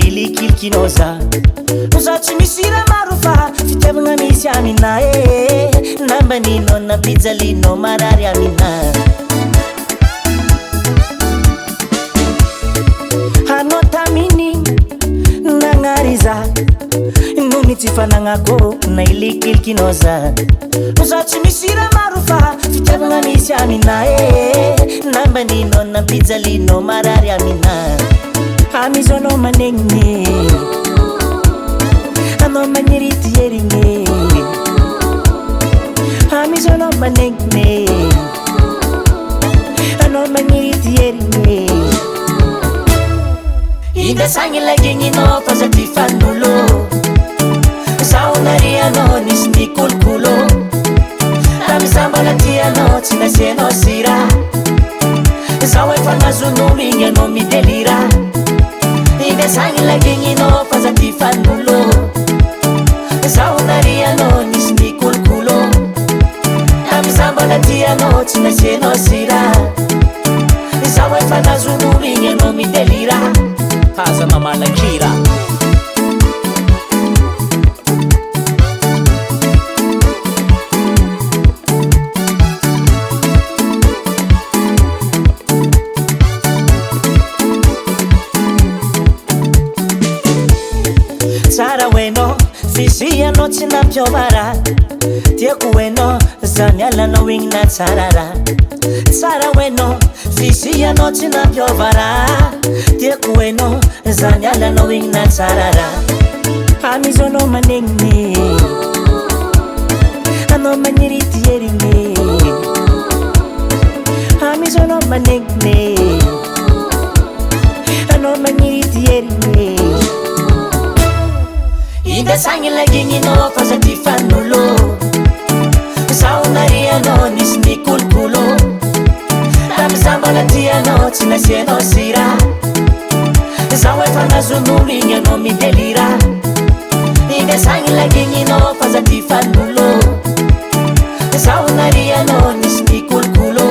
ilikilikinao za za tsy misy maro fa fitiavagna misy amina nambanino na pijalino marary amina hanao taminy nagnariza nony tsy fanagnako na ilikilikinao za tsy misy maro fa fitiavagna misy amina nambanino na pijalino marary amina amizoanao manegny anao magnirity herigny amizoanao manegny anao magnirity herigny indasagny lagegninao fa za ty fanolo saonarianao nisy nikolokolo amizambala tianao tsy nasianao sira zao efa nazonolo igny anao midelira indasagny lagegninao fa za ty fanolo saonarianao nisy nikolokolo amizambala tianao tsy nasianao sira zao efa nazonolo igny anao midelira haza mamalakira tsara hoenao fisianao tsy nampiovara tiako hoenao zany alanao igny na tsarara tsara hoenao fisianao tsy nampiovara tiako hoenao zany alanao igny na tsarara amizoanao manegny anao magnirity herigny amizoanao manegny anao magnirity herigny indasagny lagegninao fa za ty fanolo saonarianao nisy nikolokolo amizambala tianao tsy nasianao sira zao efa nazonolo igny anao midelira indasagny lagegninao fa za ty fanolo saonarianao nisy nikolokolo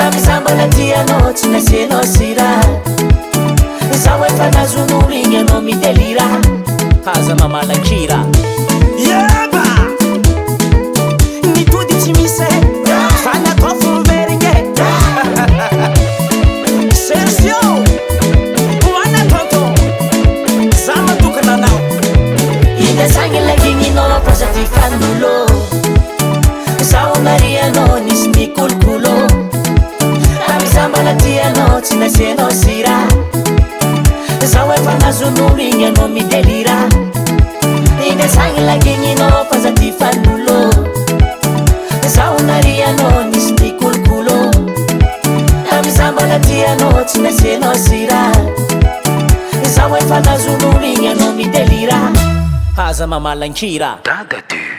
amizambala tianao tsy nasianao sira zao efa nazonolo igny anao midelira haza mamalakira yeba nitody tsy misy fanatofo verigny sersio hoana tonto za matokana anao indasagny lagegninao fa za ty fanolo saonarianao nisy nikolokolo amizambala tianao tsy nasianao sira zao efa nazonolo igny anao midelira indasagny lagegninao fa za ty fanolo saonarianao nisy nikolokolo amizambala tianao tsy nasianao sira zao efa nazonolo igny anao midelira haza mamalankira Dada du